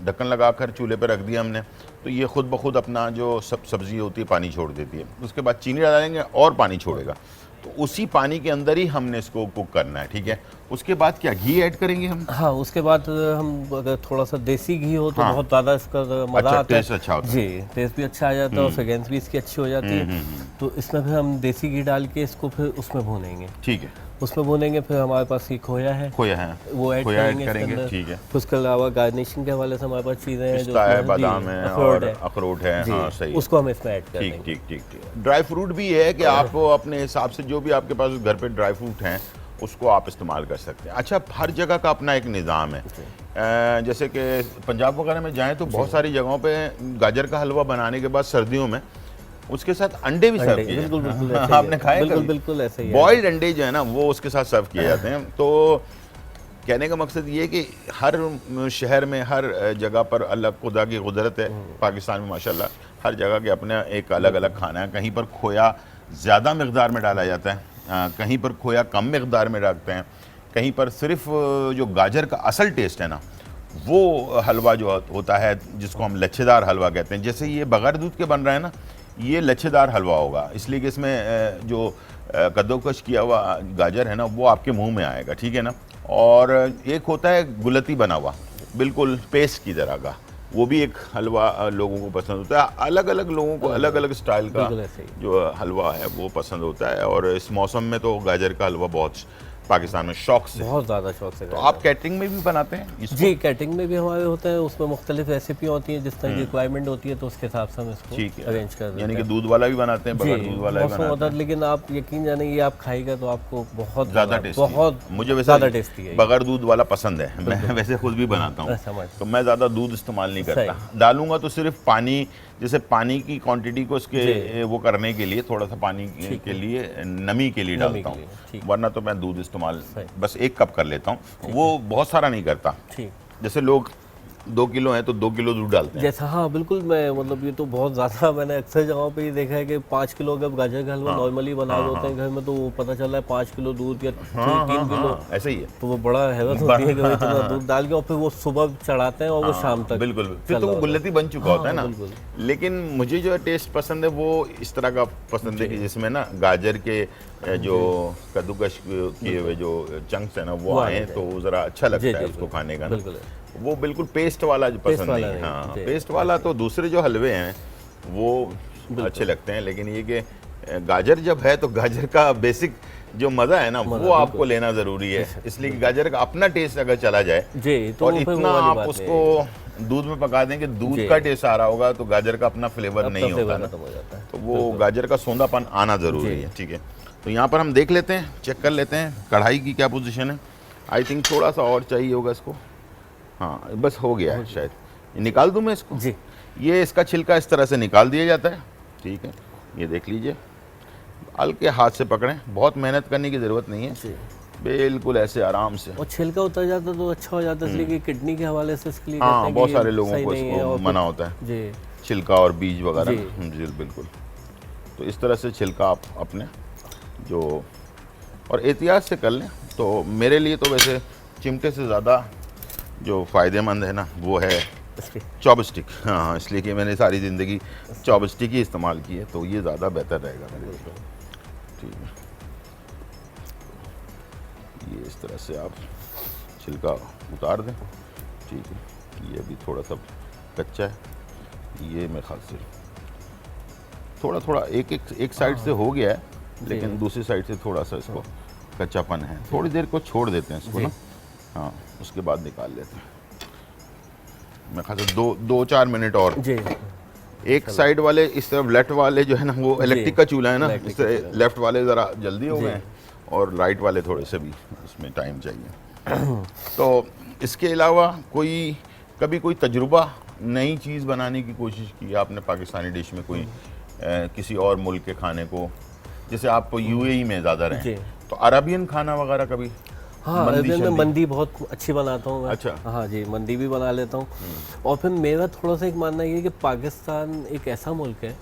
ढक्कन लगाकर चूल्हे पर रख दिया हमने, तो ये खुद ब खुद अपना जो सब्ज़ी होती है पानी छोड़ देती है। उसके बाद चीनी डालेंगे और पानी छोड़ेगा, तो उसी पानी के अंदर ही हमने इसको कुक करना है। ठीक है, उसके बाद क्या घी ऐड करेंगे हम? हाँ, उसके बाद हम अगर थोड़ा सा देसी घी हो तो बहुत ज़्यादा इसका मज़ा आता है। टेस्ट अच्छा होता है। जी, टेस्ट भी अच्छा आ जाता है और फ्रेगरेंस भी इसकी अच्छी हो जाती है। तो इसमें फिर हम देसी घी डाल के इसको फिर उसमें भूनेंगे। ठीक है, उसमें भूनेंगे। फिर हमारे पास ये खोया है, वो ऐड करेंगे। ठीक है, फिर उसके अलावा गार्निशिंग के हवाले से हमारे पास चीज़ें हैं, जो बादाम है और अखरोट है। हाँ, सही, उसको हम इसमें ऐड करेंगे। ठीक। ड्राई फ्रूट भी है कि आप अपने हिसाब से जो भी आपके पास घर पे ड्राई फ्रूट हैं उसको आप इस्तेमाल कर सकते हैं। अच्छा, हर जगह का अपना एक निज़ाम है। जैसे कि पंजाब वगैरह में जाएं तो बहुत सारी जगहों पे गाजर का हलवा बनाने के बाद सर्दियों में उसके साथ अंडे भी सर्व किए बिल्कुल जाते हैं। बिल्कुल ऐसे ही आपने है। खाए बिल्कुल कभी? बिल्कुल ऐसे ही है। बॉइल्ड अंडे जो है ना वो उसके साथ सर्व किए जाते हैं। तो कहने का मकसद ये है कि हर शहर में हर जगह पर अलग खुदा की कुदरत है। पाकिस्तान में माशाल्लाह हर जगह के अपने एक अलग अलग खाना है। कहीं पर खोया ज़्यादा मकदार में डाला जाता है, कहीं पर खोया कम मकदार में डालते हैं, कहीं पर सिर्फ जो गाजर का असल टेस्ट है ना वो हलवा जो होता है जिसको हम लच्छेदार हलवा कहते हैं। जैसे ये बगैर दूध के बन रहा है ना, ये लच्छेदार हलवा होगा, इसलिए कि इसमें जो कद्दूकश किया हुआ गाजर है ना वो आपके मुंह में आएगा, ठीक है ना। और एक होता है गुलती बना हुआ, बिल्कुल पेस्ट की तरह का, वो भी एक हलवा लोगों को पसंद होता है। अलग अलग लोगों को अलग अलग स्टाइल का जो हलवा है वो पसंद होता है। और इस मौसम में तो गाजर का हलवा बहुत पाकिस्तान में शौक से, बहुत ज़्यादा शौक से। तो आप कैटरिंग में भी बनाते हैं इसको? जी, कैटरिंग में भी हमारे होता है, उसमें मुख्तलिफ रेसिपी होती है, जिस तरह की रिक्वायरमेंट होती है तो उसके हिसाब से हम इसको ठीक है, अरेंज कर देते हैं। यानी कि दूध वाला भी बनाते हैं, बगैर दूध वाला भी बनाते हैं। लेकिन आप यकीन जाने ये आप खाएगा तो आपको बहुत ज़्यादा टेस्टी, बहुत मुझे वैसे ज़्यादा टेस्टी है। बगैर दूध वाला पसंद है, मैं वैसे खुद भी बनाता हूँ, तो मैं ज़्यादा दूध इस्तेमाल नहीं करता। डालूंगा तो सिर्फ पानी, जैसे पानी की क्वांटिटी को उसके वो करने के लिए थोड़ा सा पानी के लिए नमी के लिए डालता हूँ, वरना तो मैं दूध इस्तेमाल बस 1 कप कर लेता हूँ, वो बहुत सारा नहीं करता। जैसे लोग 2 किलो हैं तो 2 किलो दूध डालते हैं जैसा। हाँ बिल्कुल, मैं मतलब ये तो बहुत ज़्यादा मैंने अक्सर जगहों पे ये देखा है कि 5 किलो अगर गाजर का हलवा नॉर्मली बना रहे होते हैं घर में तो वो पता चला है 5 किलो दूध या 3 किलो ऐसे ही है, तो वो बड़ा हैरत होती है कि भाई इतना दूध डाल के और फिर वो सुबह चढ़ाते हैं और वो शाम तक बिल्कुल फिर तो वो गुल्लती बन चुका होता है ना। लेकिन मुझे जो टेस्ट पसंद है वो इस तरह का पसंद है कि जिसमें ना गाजर के जो कद्दूकश किए हुए जो चंक्स है ना वो आए तो ज़रा अच्छा लगता है उसको खाने का ना। वो बिल्कुल पेस्ट वाला जो पसंद नहीं है। हाँ, पेस्ट वाला तो दूसरे जो हलवे हैं वो अच्छे लगते हैं, लेकिन ये कि गाजर जब है तो गाजर का बेसिक जो मज़ा है ना वो आपको लेना ज़रूरी है, इसलिए कि गाजर का अपना टेस्ट अगर चला जाए तो और इतना आप उसको दूध में पका दें कि दूध का टेस्ट आ रहा होगा तो गाजर का अपना फ्लेवर नहीं होता ना, तो वो गाजर का सौंधापन आना ज़रूरी है। ठीक है, तो यहाँ पर हम देख लेते हैं, चेक कर लेते हैं कढ़ाई की क्या पोजीशन है। आई थिंक थोड़ा सा और चाहिए होगा इसको। हाँ बस हो गया है शायद, निकाल दूँ मैं इसको? जी, ये इसका छिलका इस तरह से निकाल दिया जाता है। ठीक है, ये देख लीजिए, हल्के हाथ से पकड़ें, बहुत मेहनत करने की ज़रूरत नहीं है, बिल्कुल ऐसे आराम से। और छिलका उतर जाता तो अच्छा हो जाता है, इसलिए कि किडनी के हवाले से इसके लिए हाँ बहुत सारे लोगों को इसको मना होता है जी, छिलका और बीज वगैरह जी बिल्कुल। तो इस तरह से छिलका आप अपने जो और एहतियात से कर लें। तो मेरे लिए तो वैसे चिमटे से ज़्यादा जो फ़ायदेमंद है ना वो है चॉपस्टिक। हाँ, इसलिए कि मैंने सारी ज़िंदगी चॉपस्टिक ही इस्तेमाल की है, तो ये ज़्यादा बेहतर रहेगा मेरे लिए। ठीक है, ये इस तरह से आप छिलका उतार दें। ठीक है, ये अभी थोड़ा सा कच्चा है, ये मेरे ख्याल से थोड़ा थोड़ा एक साइड से हो गया है, लेकिन दूसरी साइड से थोड़ा सा इसको कच्चापन है। थोड़ी देर को छोड़ देते हैं इसको ना, हाँ उसके बाद निकाल लेते हैं। मैं ख्याल से 2-4 मिनट और जी। एक साइड वाले इस तरफ लेफ्ट वाले जो है ना वो इलेक्ट्रिक का चूल्हा है ना, इस तरह लेफ्ट वाले ज़रा जल्दी हो गए और राइट वाले थोड़े से भी उसमें टाइम चाहिए। तो इसके अलावा कभी कोई तजुर्बा नई चीज़ बनाने की कोशिश की आपने पाकिस्तानी डिश में? कोई किसी और मुल्क के खाने को, जैसे आप यूएई में ज़्यादा रहे तो अरबियन खाना वगैरह कभी? हाँ, अरबियन में मंदी बहुत अच्छी बनाता हूँ मैं। अच्छा। हाँ जी, मंदी भी बना लेता हूँ। और फिर मेरा थोड़ा सा एक मानना ये है कि पाकिस्तान एक ऐसा मुल्क है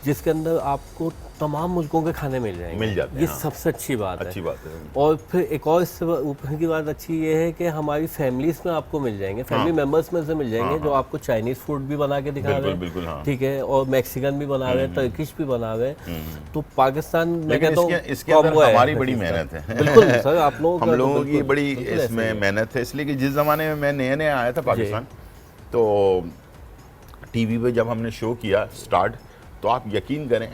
जिसके अंदर आपको तमाम मुल्कों के खाने मिल जाते हैं। ये सबसे अच्छी बात है। और फिर एक और इससे ऊपर की बात अच्छी ये है कि हमारी फैमिलीज में आपको मिल जाएंगे, फैमिली मेंबर्स में से मिल जाएंगे जो आपको चाइनीज़ फूड भी बना के दिखा रहे हैं, ठीक है, और मैक्सिकन भी बना रहे हैं, टर्किश भी बना रहे हैं। तो पाकिस्तान में कहता हूँ इसके अंदर हमारी बड़ी मेहनत है। बिल्कुल सर, आप हम लोगों की बड़ी इसमें मेहनत है, इसलिए कि जिस ज़माने में मैं नए आया था पाकिस्तान तो टीवी पे जब हमने शो किया स्टार्ट, तो आप यकीन करें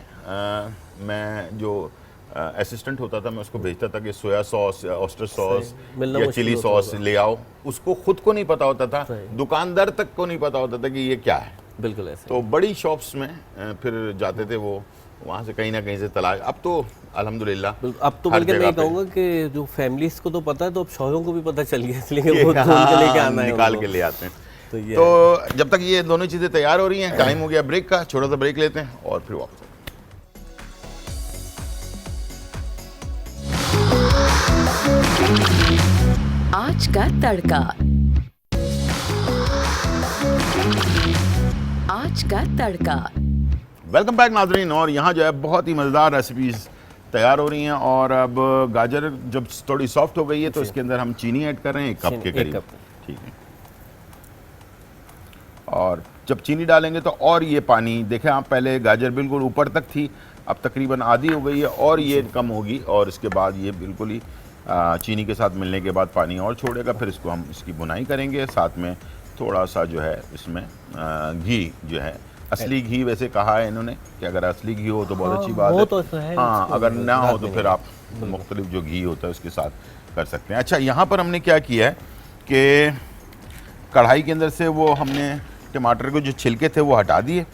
मैं जो असिस्टेंट होता था मैं उसको भेजता था कि सोया सॉस या ऑस्टर सॉस या चिली सॉस ले आओ, उसको खुद को नहीं पता होता था, दुकानदार तक को नहीं पता होता था कि ये क्या है। बिल्कुल ऐसे। तो बड़ी शॉप्स में फिर जाते थे वो वहाँ से कहीं ना कहीं से तलाश, अब तो अल्हम्दुलिल्लाह अब तो हर बल्कि मैं जगह ये पे। कहूँगा कि जो फैमिलीज को तो पता है, तो अब शौहरों को भी पता चल गया, इसलिए वो ढूंढ के लेके आना है निकाल उनको। के ले आते हैं। तो ये तो जब तक ये दोनों चीज़ें तैयार हो रही हैं, टाइम हो गया ब्रेक का, छोटा सा ब्रेक लेते हैं और फिर वापस। आज का तड़का। आज का तड़का। वेलकम बैक नाजरीन। और यहाँ जो है बहुत ही मज़ेदार रेसिपीज़ तैयार हो रही हैं। और अब गाजर जब थोड़ी सॉफ्ट हो गई है तो इसके अंदर हम चीनी ऐड कर रहे हैं 1 कप के एक करीब। कप। ठीक है। और जब चीनी डालेंगे तो और ये पानी, देखें आप, पहले गाजर बिल्कुल ऊपर तक थी, अब तकरीबन आधी हो गई है और ये कम होगी। और इसके बाद ये बिल्कुल ही चीनी के साथ मिलने के बाद पानी और छोड़ेगा। फिर इसको हम इसकी बुनाई करेंगे, साथ में थोड़ा सा जो है इसमें घी जो है, असली घी वैसे कहा है इन्होंने कि अगर असली घी हो तो बहुत अच्छी बात वो है। तो ऐसा है, हाँ, इसको अगर ना हो बात तो नहीं फिर है। आप मुख्तलिफ जो घी होता है उसके साथ कर सकते हैं। अच्छा, यहाँ पर हमने क्या किया है कि कढ़ाई के अंदर से वो हमने टमाटर के जो छिलके थे वो हटा दिए।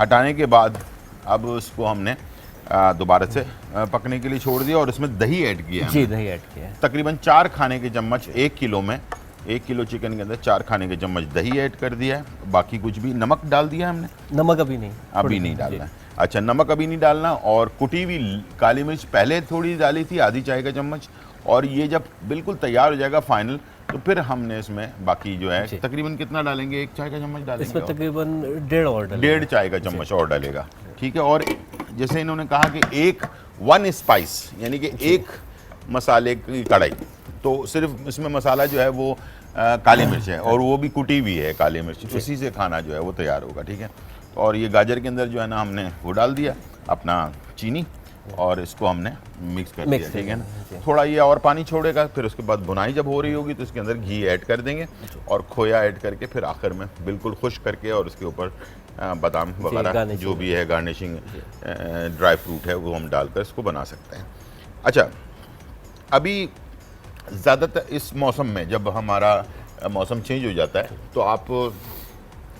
हटाने के बाद अब उसको हमने दोबारा से पकने के लिए छोड़ दिया और इसमें दही ऐड किया है जी, हमने। दही ऐड किया है। तकरीबन 4 खाने के चम्मच 1 किलो में, 1 किलो चिकन के अंदर 4 खाने के चम्मच दही ऐड कर दिया है। बाकी कुछ भी, नमक डाल दिया हमने, नमक अभी नहीं, अभी नहीं डालना है। अच्छा, नमक अभी नहीं डालना। और कुटी हुई काली मिर्च पहले थोड़ी डाली थी, आधी चाय का चम्मच। और ये जब बिल्कुल तैयार हो जाएगा फाइनल, तो फिर हमने इसमें बाकी जो है तकरीबन कितना डालेंगे, 1 चाय का चम्मच डालेंगे इसमें और तकरीबन 1.5 और डालेंगे। 1.5 चाय का चम्मच और डालेगा। ठीक है। और जैसे इन्होंने कहा कि 1 स्पाइस, यानी कि 1 मसाले की कढ़ाई, तो सिर्फ इसमें मसाला जो है वो काली मिर्च है और वो भी कुटी हुई है काली मिर्च, उसी से खाना जो है वो तैयार होगा। ठीक है। और ये गाजर के अंदर जो है ना हमने वो डाल दिया अपना चीनी और इसको हमने मिक्स कर दिया। ठीक है ना। थोड़ा ये और पानी छोड़ेगा, फिर उसके बाद बुनाई जब हो रही होगी तो इसके अंदर घी ऐड कर देंगे और खोया ऐड करके फिर आखिर में बिल्कुल खुश करके और उसके ऊपर बादाम वगैरह जो भी है गार्निशिंग ड्राई फ्रूट है वो हम डालकर इसको बना सकते हैं। अच्छा, अभी ज़्यादातर इस मौसम में जब हमारा मौसम चेंज हो जाता है तो आप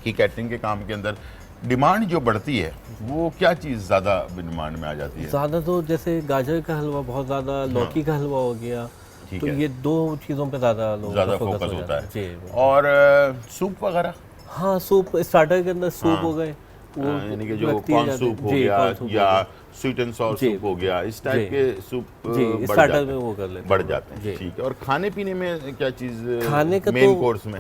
की कैटरिंग के काम के अंदर डिमांड जो बढ़ती है वो क्या चीज़ ज़्यादा डिमांड में आ जाती है? ज़्यादा तो जैसे गाजर का हलवा बहुत ज़्यादा, लौकी का हलवा हो गया, ठीक तो है। ये 2 चीज़ों पे ज़्यादा लोगों ज़्यादा का फोकस हो होता जाता है। जी। और सूप वगैरह, हाँ, सूप, स्टार्टर के अंदर सूप हो गए, वो यानी कि जो रख दिए कॉर्न जाते सूप हैं। हो जी, गया कॉर्न सूप हो या गया। स्वीट एंड सॉर जी, सूप हो गया, इस टाइप जी। के सूप जी, बढ़ स्टार्टर जाते में हैं, वो कर लेते हैं। बढ़ जाते हैं। जी। ठीक है। और खाने पीने में क्या चीज़ खाने का मेन तो कोर्स में?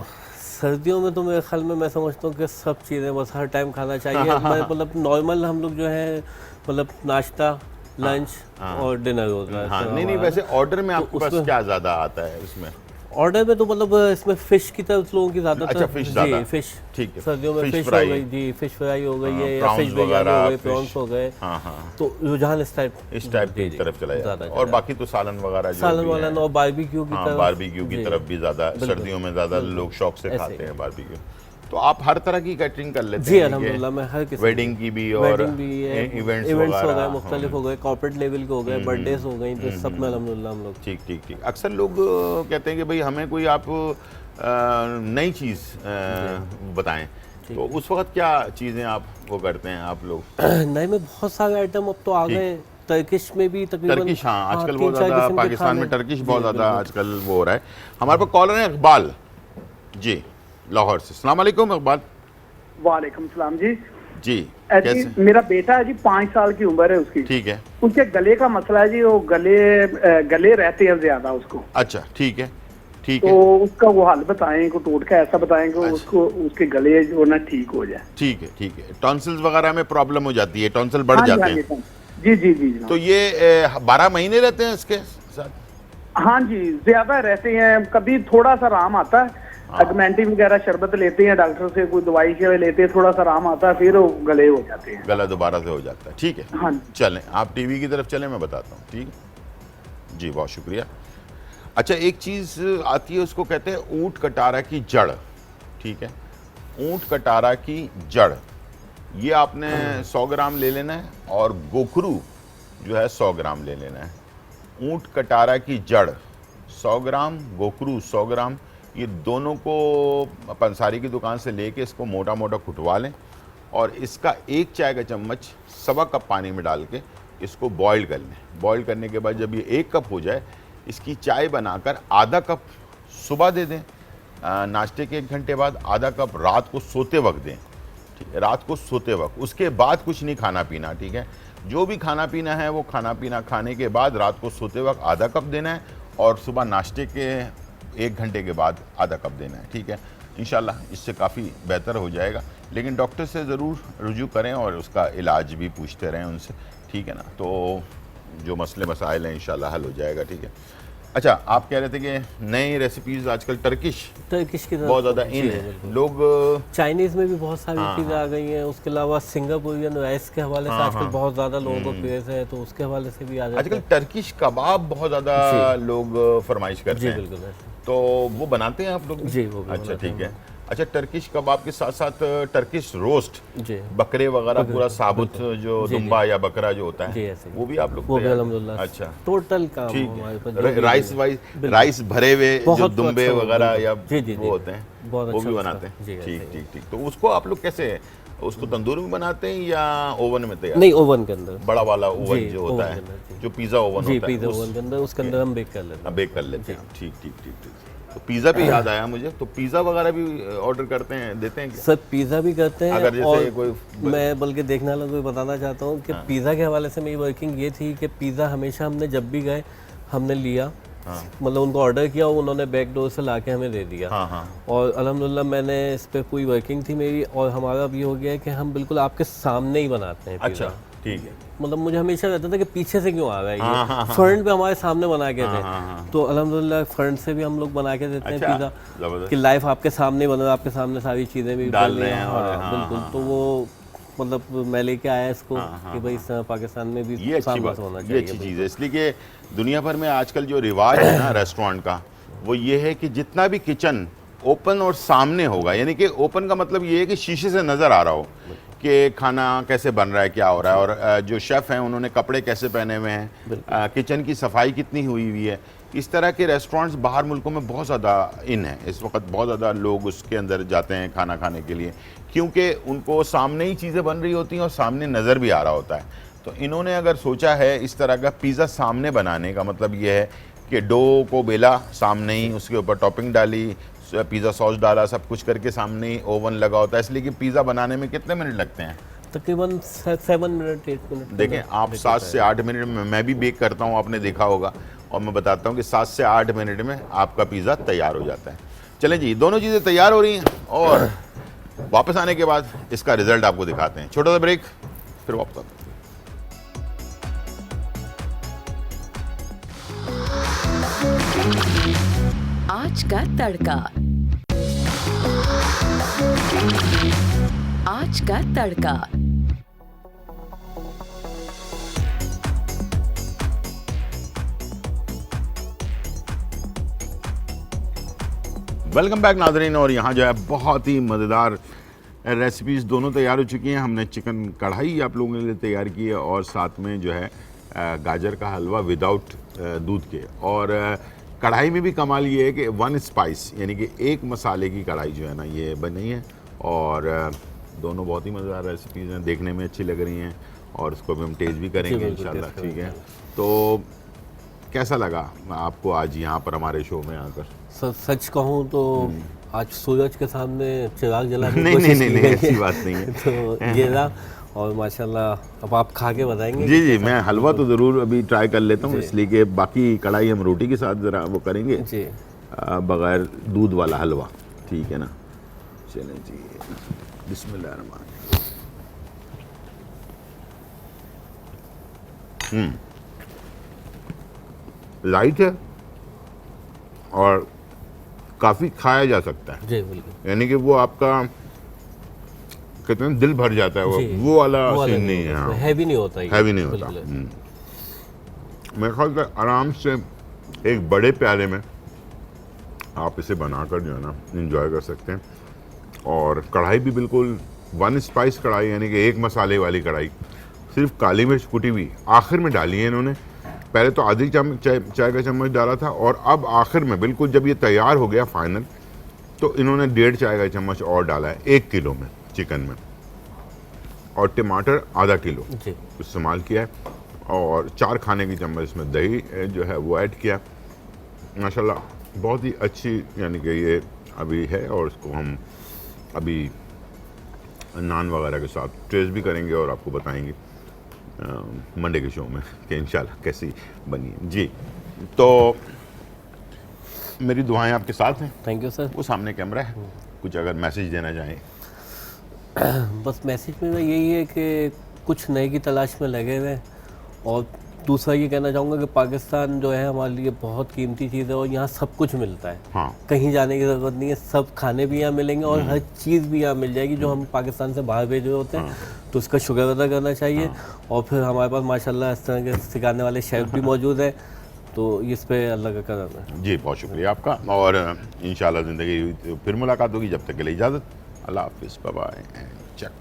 सर्दियों में तो मेरे ख्याल में मैं समझता हूँ कि सब चीज़ें बस हर टाइम खाना चाहिए। मतलब नॉर्मल हम लोग जो है, मतलब नाश्ता, लंच और डिनर होता है। हाँ, तो नहीं हमारा- वैसे ऑर्डर में तो आपके पास उसमें- क्या ज़्यादा आता है इसमें? ऑर्डर में तो मतलब इसमें फिश की तरफ लोगों की ज़्यादा, अच्छा, फिश ज़्यादा। जी, फिश। ठीक है। सर्दियों में फिश फिश हो फ्राई। गई जी, फिश फ्राई हो गई है, या प्रॉन्स फिश बिरयानी वगैरह, हो गई, फिश। प्रॉन्स हो गए। हाँ हाँ, तो रुझान इस टाइप की तरफ चला जाता है। और बाकी तो सालन वगैरह जो सालन भी वाला है, और बारबेक्यू की हाँ, तरफ, बारबेक्यू की जी। तरफ भी ज़्यादा, सर्दियों में ज़्यादा लोग शौक से खाते हैं बारबेक्यू। तो आप हर तरह की कैटरिंग कर लेते जी, हैं? अल्हम्दुलिल्लाह मैं हर किस्म वेडिंग की भी और वेडिंग भी है, इवेंट्स हो वगैरह गए, मुख्तलिफ हो गए, कॉर्पोरेट लेवल के हो गए, बर्थडेज हो गई, तो सब में अल्हम्दुलिल्लाह हम लोग। ठीक ठीक ठीक। अक्सर लोग कहते हैं कि भाई हमें कोई आप नई चीज़ बताएं, तो उस वक्त क्या चीज़ें आप वो करते हैं आप लोग? नए में बहुत सारे आइटम अब तो आ गए, टर्किश में भी तकरीबन। टर्किश, हाँ, आजकल 3-4 बहुत ज़्यादा किस्म के पाकिस्तान में खाने। टर्किश जी, बहुत ज़्यादा बिल्कुल। आजकल वो हो रहा है। हमारे पास कॉलर है इकबाल जी, लाहौर से। अस्सलाम वालेकुम इकबाल। वालेकुम सलाम जी। जी, जी, कैसे? मेरा बेटा है जी, 5 साल की उम्र है उसकी। ठीक है। उनके गले का मसला है जी, वो गले रहते हैं ज्यादा उसको। अच्छा, ठीक है ठीक तो है उसका वो हल बताएं, को टोटका ऐसा बताएं कि अच्छा। उसको उसके गले जो ना ठीक हो जाए। ठीक है ठीक है। टॉन्सिल्स वगैरह में प्रॉब्लम हो जाती है, टॉन्सिल बढ़ हाँ जी, जाते हाँ हैं। जी, जी जी जी जनाब। तो ये 12 महीने रहते हैं इसके साथ? हाँ जी, ज्यादा रहते हैं। कभी थोड़ा सा आराम आता है, अगमेंटिन वगैरह शरबत लेते हैं, डॉक्टर से कोई दवाई शवाई लेते हैं, थोड़ा सा आराम आता है, फिर वो गले हो जाते हैं। गला दोबारा से हो जाता है। ठीक है, हाँ जी। चलें आप टीवी की तरफ चलें, मैं बताता हूँ। ठीक है जी, बहुत शुक्रिया। अच्छा, एक चीज़ आती है, उसको कहते हैं ऊंट कटारा की जड़। ठीक है, ऊंट कटारा की जड़, ये आपने 100 ग्राम ले लेना है और गोखरू जो है 100 ग्राम ले लेना है। ऊंट कटारा की जड़ 100 ग्राम, गोखरू 100 ग्राम, ये दोनों को पंसारी की दुकान से लेके इसको मोटा मोटा कुटवा लें और इसका 1 चाय का चम्मच 1.25 कप पानी में डाल के इसको बॉईल कर लें। बॉईल करने के बाद जब ये 1 कप हो जाए, इसकी चाय बनाकर आधा कप सुबह दे दें, नाश्ते के 1 घंटे बाद, आधा कप रात को सोते वक्त दें। ठीक है, रात को सोते वक्त। उसके बाद कुछ नहीं खाना पीना। ठीक है, जो भी खाना पीना है वो खाना पीना खाने के बाद रात को सोते वक्त आधा कप देना है और सुबह नाश्ते के 1 घंटे के बाद आधा कप देना है। ठीक है, इंशाल्लाह इससे काफ़ी बेहतर हो जाएगा। लेकिन डॉक्टर से ज़रूर रुजू करें और उसका इलाज भी पूछते रहें उनसे। ठीक है ना, तो जो मसले मसाइल हैं इंशाल्लाह हल हो जाएगा। ठीक है। अच्छा, आप कह रहे थे कि नई रेसिपीज़ आजकल टर्किश की बहुत ज़्यादा इन है। लोग चाइनीज़ में भी बहुत सारी चीज़ें आ गई हैं। उसके अलावा सिंगापुरियन राइस के हवाले से आजकल बहुत ज़्यादा लोगों को क्रेज़ है, तो उसके हवाले से भी आ जाता है। आजकल टर्किश कबाब बहुत ज़्यादा लोग फरमाइश करते हैं। बिल्कुल। तो वो बनाते हैं आप लोग? जी, वो भी अच्छा, ठीक है। अच्छा, टर्किश कबाब के साथ साथ टर्किश रोस्ट, जी, बकरे वगैरह पूरा साबुत जो दुम्बा या बकरा जो होता है वो भी आप लोग वो भी अल्हम्दुलिल्लाह। अच्छा, टोटल काम ठीक हमारे पास। है। राइस भरे हुए जो दुम्बे वगैरह या जी, वो होते हैं वो भी बनाते हैं। ठीक। तो उसको आप लोग कैसे, उसको तंदूर में बनाते हैं या ओवन में तैयार? नहीं, ओवन के अंदर, बड़ा वाला ओवन जो होता है, जो पिज़्ज़ा ओवन होता है, पिज़्ज़ा ओवन के अंदर, उसके अंदर हम बेक कर लेते हैं। ठीक। तो पिज़्ज़ा पे याद आया मुझे, तो पिज़्ज़ा वगैरह भी ऑर्डर करते हैं, देते हैं क्या? सर पिज़्ज़ा भी करते हैं। अगर जैसे कोई मैं बल्कि देखने वालों को बताना चाहता हूँ कि पिज़्ज़ा के हवाले से मेरी वर्किंग ये थी कि पिज़्ज़ा हमेशा हमने जब भी गए हमने लिया, मतलब उनको ऑर्डर किया और उन्होंने बैक डोर से ला के हमें दे दिया। और अल्हम्दुलिल्लाह मैंने इस पर पूरी वर्किंग थी मेरी, और हमारा अब ये हो गया है कि हम बिल्कुल आपके सामने ही बनाते हैं। अच्छा, ठीक है। मतलब मुझे हमेशा रहता था कि पीछे से क्यों आ रहा है ये, फ्रंट पे हमारे सामने बना के थे। तो अल्हम्दुलिल्लाह फ्रंट से भी हम लोग बना के देते हैं पिज़्ज़ा, कि लाइव आपके सामने बना, आपके सामने सारी चीज़ें भी डाल रहे हैं। बिल्कुल। तो वो मतलब मैं लेके आया इसको कि भाई पाकिस्तान में भी ये अच्छी बात होना चाहिए। ये अच्छी चीज़ है, इसलिए कि दुनिया भर में आजकल जो रिवाज है ना रेस्टोरेंट का, वो ये है कि जितना भी किचन ओपन और सामने होगा, यानी कि ओपन का मतलब ये है कि शीशे से नज़र आ रहा हो कि खाना कैसे बन रहा है, क्या हो रहा है, और जो शेफ़ हैं उन्होंने कपड़े कैसे पहने हुए हैं, किचन की सफाई कितनी हुई हुई है। इस तरह के रेस्टोरेंट्स बाहर मुल्कों में बहुत ज़्यादा इन है इस वक्त। बहुत ज़्यादा लोग उसके अंदर जाते हैं खाना खाने के लिए, क्योंकि उनको सामने ही चीज़ें बन रही होती हैं और सामने नज़र भी आ रहा होता है। तो इन्होंने अगर सोचा है इस तरह का पिज़्ज़ा सामने बनाने का, मतलब ये है कि डो को बेला सामने ही, उसके ऊपर टॉपिंग डाली, पिज़्ज़ा सॉस डाला, सब कुछ करके सामने ही ओवन लगा होता है। इसलिए कि पिज़्ज़ा बनाने में कितने मिनट लगते हैं? तकरीबन 7 मिनट 8 मिनट। देखें आप, 7 से 8 मिनट में, मैं भी बेक करता हूँ, आपने देखा होगा, और मैं बताता हूँ कि 7 से 8 मिनट में आपका पिज़्ज़ा तैयार हो जाता है। चलें जी, दोनों चीज़ें तैयार हो रही हैं और वापस आने के बाद इसका रिजल्ट आपको दिखाते हैं। छोटा सा ब्रेक, फिर वापस आते हैं। आज का तड़का। आज का तड़का। वेलकम बैक नाज़रीन। और यहाँ जो है बहुत ही मज़ेदार रेसिपीज़ दोनों तैयार हो चुकी हैं। हमने चिकन कढ़ाई आप लोगों के लिए तैयार की है और साथ में जो है गाजर का हलवा विदाउट दूध के। और कढ़ाई में भी कमाल ये है कि 1 स्पाइस, यानी कि 1 मसाले की कढ़ाई जो है ना ये बनी है। और दोनों बहुत ही मज़ेदार रेसिपीज़ हैं, देखने में अच्छी लग रही हैं और इसको भी हम टेस्ट भी करेंगे इंशाल्लाह। ठीक है, तो कैसा लगा आपको आज यहाँ पर हमारे शो में आकर? सच कहूँ तो आज सूरज के सामने चिराग जलाने की कोशिश की नहीं, ऐसी बात नहीं है। तो ये रहा, और माशाल्लाह अब आप खा के बताएंगे। जी, मैं हलवा तो ज़रूर अभी ट्राई कर लेता हूँ, इसलिए कि बाकी कढ़ाई हम रोटी के साथ ज़रा वो करेंगे जी, बगैर दूध वाला हलवा। ठीक है ना, चलें जी, बिस्मिल्लाह। लाइट है और काफ़ी खाया जा सकता है जी, बिल्कुल। यानी कि वो आपका कहते हैं दिल भर जाता है, वो वाला सीन नहीं है, हैवी नहीं होता, हैवी नहीं होता। मेरे ख्याल से आराम से एक बड़े प्याले में आप इसे बनाकर जो है ना एंजॉय कर सकते हैं। और कढ़ाई भी बिल्कुल 1 स्पाइस कढ़ाई, यानी कि 1 मसाले वाली कढ़ाई। सिर्फ काली मिर्च कुटी हुई आखिर में डाली है इन्होंने। पहले तो आधी चाय का चम्मच डाला था, और अब आखिर में बिल्कुल जब ये तैयार हो गया फाइनल, तो इन्होंने 1.5 चाय का चम्मच और डाला है 1 किलो में चिकन में। और टमाटर आधा किलो जी इस्तेमाल किया है, और 4 खाने की चम्मच इसमें दही जो है वो ऐड किया। माशाल्लाह बहुत ही अच्छी यानी कि ये अभी है, और इसको हम अभी नान वगैरह के साथ टेस्ट भी करेंगे और आपको बताएंगे मंडे के शो में कि इंशाल्लाह कैसी बनी है। जी, तो मेरी दुआएं आपके साथ हैं। Thank you sir. वो सामने कैमरा है, कुछ अगर मैसेज देना चाहें। बस मैसेज में यही है कि कुछ नए की तलाश में लगे हुए हैं, और दूसरा ये कहना चाहूँगा कि पाकिस्तान जो है हमारे लिए बहुत कीमती चीज़ है, और यहाँ सब कुछ मिलता है। हाँ, कहीं जाने की ज़रूरत नहीं है, सब खाने भी यहाँ मिलेंगे और हर चीज़ भी यहाँ मिल जाएगी जो हम पाकिस्तान से बाहर भेजे होते हैं। तो उसका शुक्र अदा करना चाहिए। और फिर हमारे पास माशाल्लाह इस तरह के सिखाने वाले शेफ़ भी मौजूद हैं, तो इस पे अल्लाह का करम है। जी बहुत शुक्रिया आपका, और इंशाल्लाह ज़िंदगी फिर मुलाकात होगी। जब तक के लिए इजाज़त, अल्लाह हाफिज़, बाय बाय एंड चेक।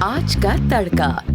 आज का तड़का।